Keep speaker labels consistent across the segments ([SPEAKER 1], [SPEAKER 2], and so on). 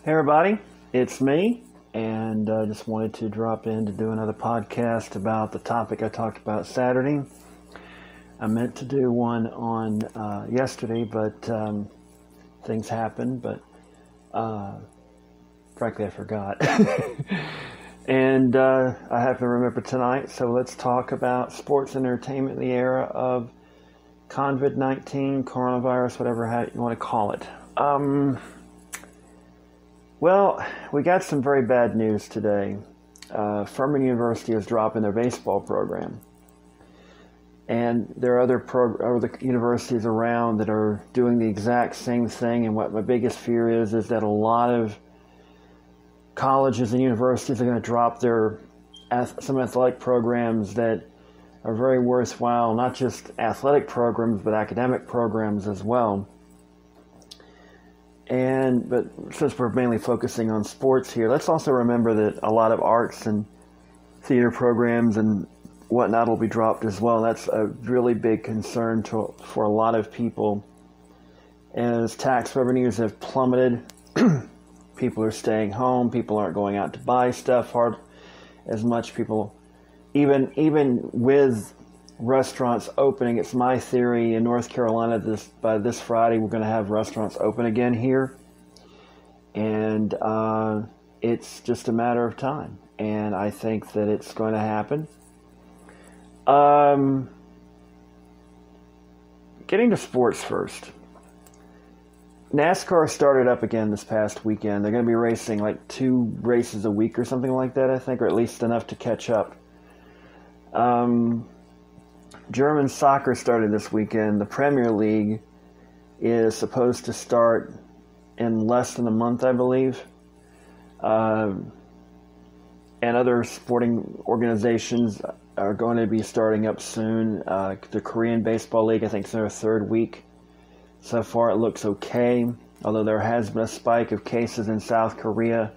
[SPEAKER 1] Hey everybody, it's me, and I just wanted to drop in to do another podcast about the topic I talked about Saturday. I meant to do one on yesterday, but things happened, but frankly I forgot. And I have to remember tonight, so let's talk about sports and entertainment in the era of COVID-19, coronavirus, whatever you want to call it. Well, we got some very bad news today. Furman University is dropping their baseball program. And there are other universities around that are doing the exact same thing. And what my biggest fear is that a lot of colleges and universities are going to drop some athletic programs that are very worthwhile, not just athletic programs, but academic programs as well. But since we're mainly focusing on sports here, let's also remember that a lot of arts and theater programs and whatnot will be dropped as well. That's a really big concern for a lot of people. As tax revenues have plummeted, people are staying home. People aren't going out to buy stuff as much. People, even with restaurants opening, it's my theory in North Carolina by this Friday we're going to have restaurants open again here, and it's just a matter of time, and I think that it's going to happen. Getting to sports first. NASCAR started up again this past weekend. They're going to be racing like 2 races a week or something like that, I think, or at least enough to catch up. German soccer started this weekend. The Premier League is supposed to start in less than a month, I believe. And other sporting organizations are going to be starting up soon. The Korean Baseball League, I think, is in their 3rd week. So far, it looks okay, although there has been a spike of cases in South Korea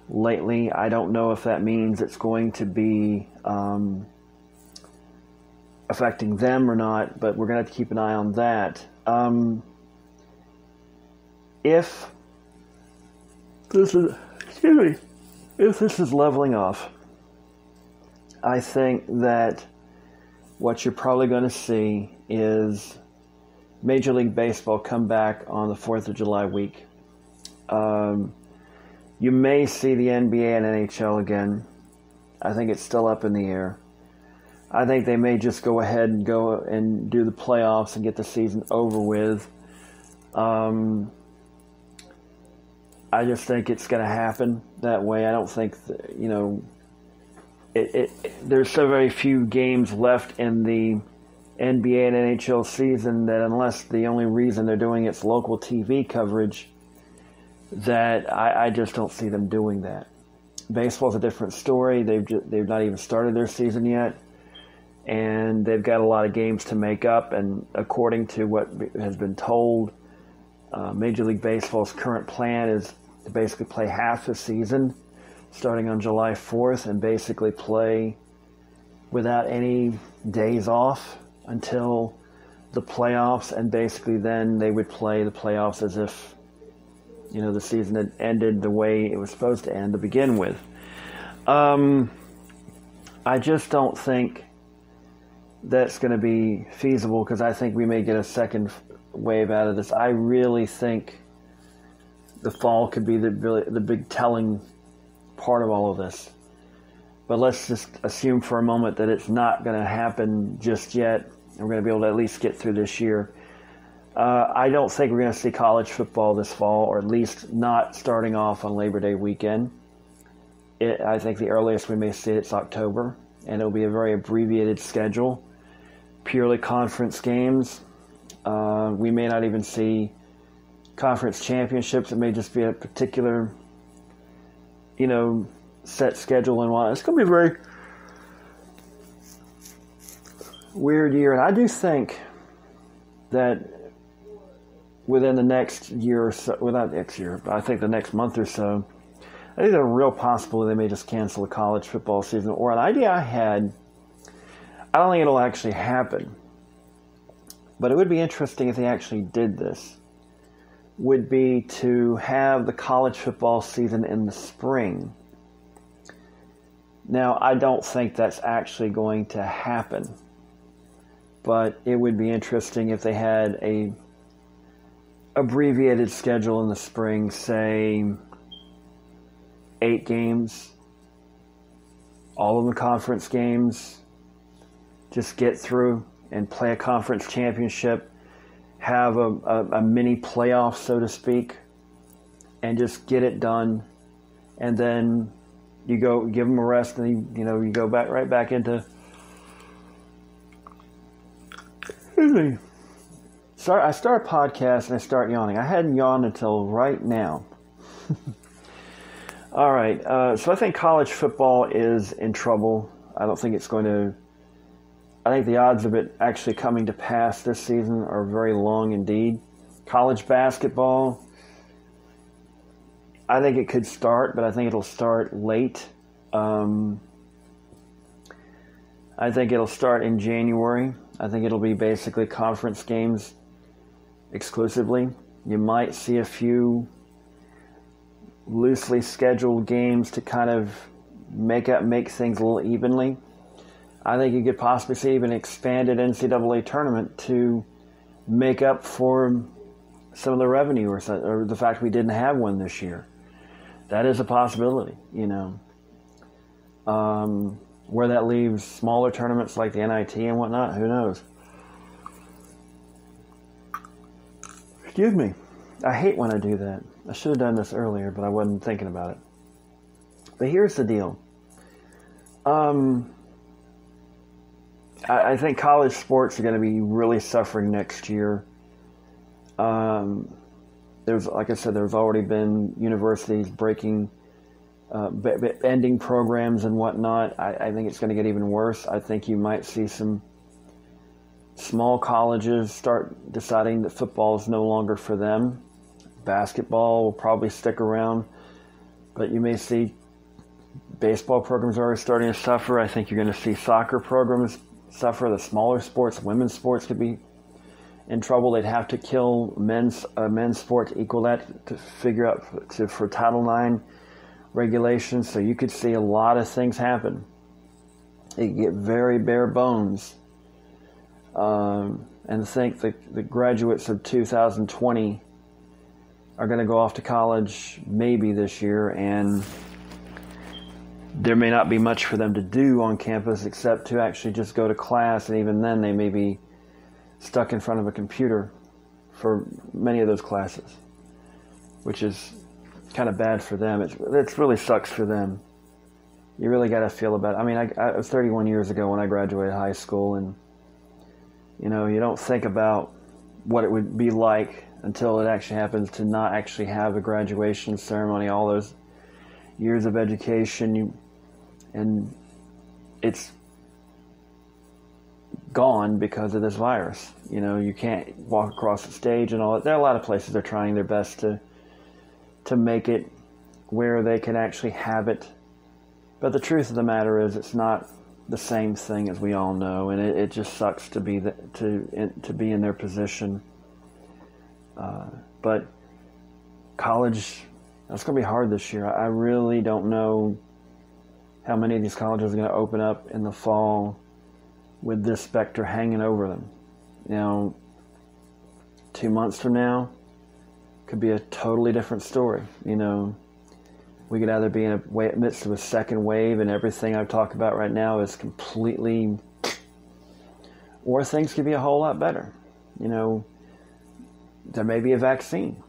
[SPEAKER 1] lately. I don't know if that means it's going to be affecting them or not, but we're going to have to keep an eye on that. If this is leveling off, I think that what you're probably going to see is Major League Baseball come back on the 4th of July week. You may see the NBA and NHL again. I think it's still up in the air. I think they may just go ahead and go and do the playoffs and get the season over with. I just think it's going to happen that way. I don't think, there's so very few games left in the NBA and NHL season that unless the only reason they're doing it's local TV coverage, that I just don't see them doing that. Baseball's a different story. They've not even started their season yet, and they've got a lot of games to make up. And according to what has been told, Major League Baseball's current plan is to basically play half the season, starting on July 4th, and basically play without any days off until the playoffs, and basically then they would play the playoffs as if, the season had ended the way it was supposed to end to begin with. I just don't think that's going to be feasible, because I think we may get a second wave out of this. I really think the fall could be the big telling part of all of this. But let's just assume for a moment that it's not going to happen just yet. We're going to be able to at least get through this year. I don't think we're going to see college football this fall, or at least not starting off on Labor Day weekend. I think the earliest we may see it's October, and it'll be a very abbreviated schedule, purely conference games. We may not even see conference championships. It may just be a particular, set schedule and whatnot. It's going to be a very weird year, and I do think that within the next year or so, well, not next year, but I think the next month or so, I think there's a real possibility they may just cancel the college football season. Or an idea I had, I don't think it'll actually happen, but it would be interesting if they actually did this. would be to have the college football season in the spring. Now, I don't think that's actually going to happen, but it would be interesting if they had a abbreviated schedule in the spring, say 8 games, all of them conference games, just get through and play a conference championship, have a mini playoff, so to speak, and just get it done, and then you go give them a rest, and you go right back into. Excuse me. Sorry, I start a podcast and I start yawning. I hadn't yawned until right now. All right, so I think college football is in trouble. I don't think it's going to. I think the odds of it actually coming to pass this season are very long indeed. College basketball, I think it could start, but I think it'll start late. I think it'll start in January. I think it'll be basically conference games exclusively. You might see a few loosely scheduled games to kind of make things a little evenly. I think you could possibly see even an expanded NCAA tournament to make up for some of the revenue or the fact we didn't have one this year. That is a possibility, where that leaves smaller tournaments like the NIT and whatnot, who knows? Excuse me. I hate when I do that. I should have done this earlier, but I wasn't thinking about it. But here's the deal. I think college sports are going to be really suffering next year. Like I said, there's already been universities breaking, ending programs and whatnot. I think it's going to get even worse. I think you might see some small colleges start deciding that football is no longer for them. Basketball will probably stick around, but you may see baseball programs already starting to suffer. I think you're going to see soccer programs suffer. The smaller sports, women's sports, could be in trouble. They'd have to kill men's sport to equal that to figure out for Title IX regulations. So you could see a lot of things happen. They get very bare bones. And to think the graduates of 2020 are going to go off to college maybe this year, and there may not be much for them to do on campus except to actually just go to class, and even then they may be stuck in front of a computer for many of those classes, which is kind of bad for them. It really sucks for them. You really got to feel about it. I mean, I was 31 years ago when I graduated high school, and you don't think about what it would be like until it actually happens to not actually have a graduation ceremony, all those years of education, and it's gone because of this virus. You can't walk across the stage and all that. There are a lot of places that are trying their best to make it where they can actually have it. But the truth of the matter is it's not the same thing, as we all know, and it just sucks to be in their position. But college, that's going to be hard this year. I really don't know how many of these colleges are going to open up in the fall with this specter hanging over them. 2 months from now could be a totally different story. We could either be in the midst of a second wave and everything I've talked about right now is completely, or things could be a whole lot better. There may be a vaccine.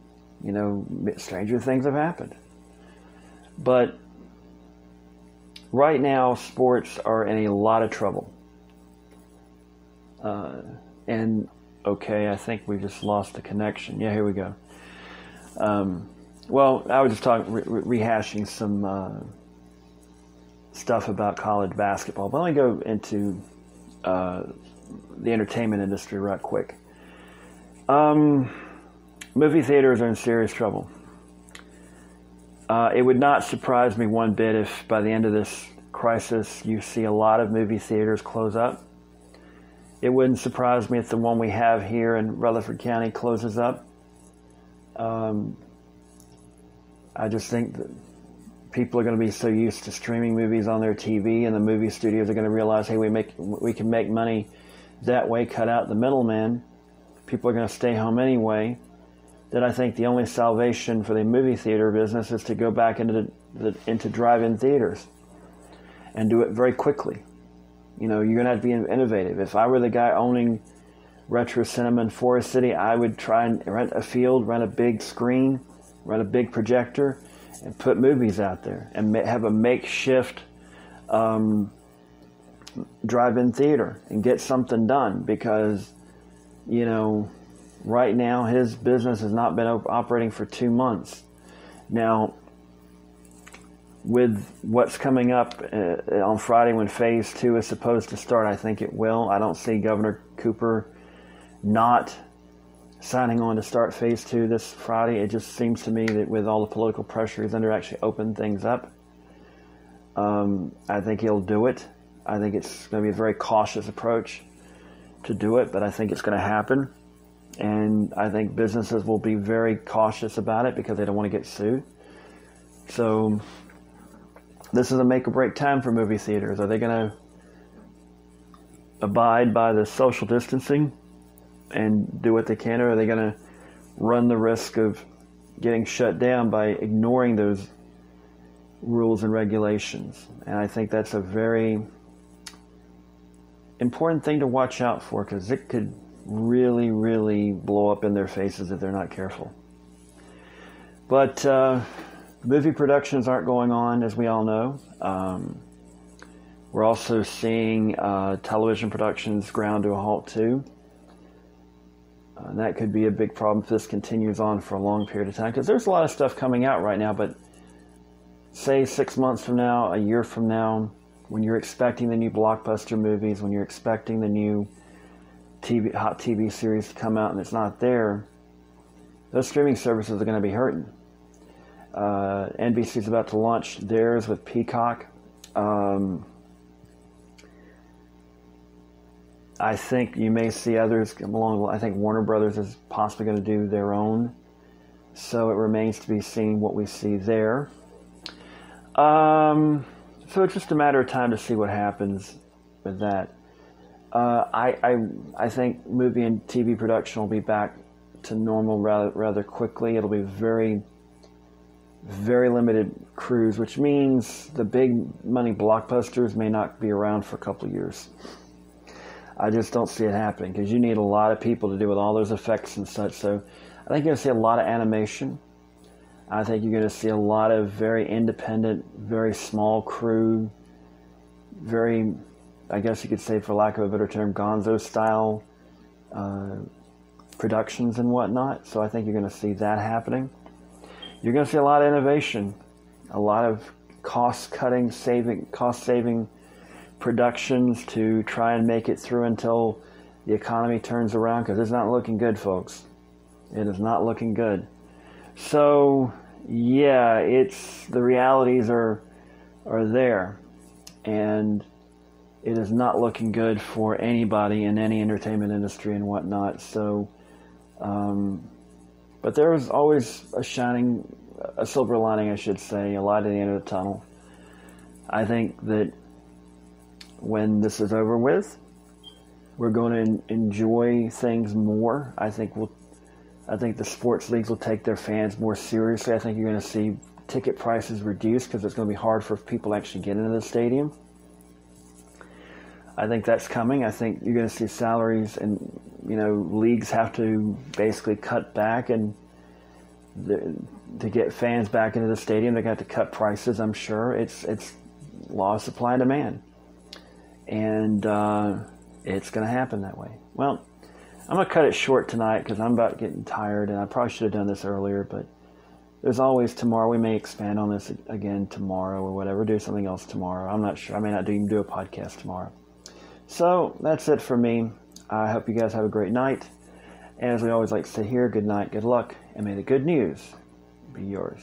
[SPEAKER 1] Stranger things have happened. But right now, sports are in a lot of trouble. I think we just lost the connection. Yeah, here we go. Well, I was just rehashing some stuff about college basketball. But let me go into the entertainment industry right quick. Movie theaters are in serious trouble. It would not surprise me one bit if by the end of this crisis you see a lot of movie theaters close up. It wouldn't surprise me if the one we have here in Rutherford County closes up. I just think that people are going to be so used to streaming movies on their TV, and the movie studios are going to realize, hey, we can make money that way, cut out the middleman. People are going to stay home anyway. That I think the only salvation for the movie theater business is to go back into drive-in theaters and do it very quickly. You know, you're going to have to be innovative. If I were the guy owning Retro Cinema in Forest City, I would try and rent a field, rent a big screen, rent a big projector, and put movies out there and have a makeshift drive-in theater and get something done, because, you know, right now his business has not been operating for 2 months. Now, with what's coming up on Friday when Phase 2 is supposed to start, I think it will. I don't see Governor Cooper not signing on to start Phase 2 this Friday. It just seems to me that with all the political pressure he's under, actually open things up. I think he'll do it. I think it's going to be a very cautious approach to do it, but I think it's going to happen. And I think businesses will be very cautious about it because they don't want to get sued. So this is a make or break time for movie theaters. Are they going to abide by the social distancing and do what they can, or are they going to run the risk of getting shut down by ignoring those rules and regulations? And I think that's a very important thing to watch out for, because it could really, really blow up in their faces if they're not careful. But movie productions aren't going on, as we all know. We're also seeing television productions ground to a halt too. And that could be a big problem if this continues on for a long period of time, because there's a lot of stuff coming out right now, but say 6 months from now, a year from now, when you're expecting the new blockbuster movies, when you're expecting the new hot TV series to come out and it's not there, those streaming services are going to be hurting. NBC's about to launch theirs with Peacock. I think you may see others come along. I think Warner Brothers is possibly going to do their own. So it remains to be seen what we see there. So it's just a matter of time to see what happens with that. I think movie and TV production will be back to normal rather quickly. It'll be very, very limited crews, which means the big money blockbusters may not be around for a couple of years. I just don't see it happening, because you need a lot of people to do with all those effects and such. So I think you're going to see a lot of animation. I think you're going to see a lot of very independent, very small crew, very, I guess you could say, for lack of a better term, Gonzo-style productions and whatnot. So I think you're going to see that happening. You're going to see a lot of innovation, a lot of cost-saving productions to try and make it through until the economy turns around, because it's not looking good, folks. It is not looking good. So, yeah, the realities are there, and it is not looking good for anybody in any entertainment industry and whatnot. So, but there is always a silver lining, I should say, a light at the end of the tunnel. I think that when this is over with, we're going to enjoy things more. I think the sports leagues will take their fans more seriously. I think you're going to see ticket prices reduced, because it's going to be hard for people to actually get into the stadium. I think that's coming. I think you're going to see salaries and, leagues have to basically cut back, and to get fans back into the stadium, they're going to have to cut prices, I'm sure. It's law of supply and demand. And it's going to happen that way. Well, I'm going to cut it short tonight because I'm about getting tired, and I probably should have done this earlier, but there's always tomorrow. We may expand on this again tomorrow or whatever, do something else tomorrow. I'm not sure. I may not even do a podcast tomorrow. So that's it for me. I hope you guys have a great night. And as we always like to say here, good night, good luck, and may the good news be yours.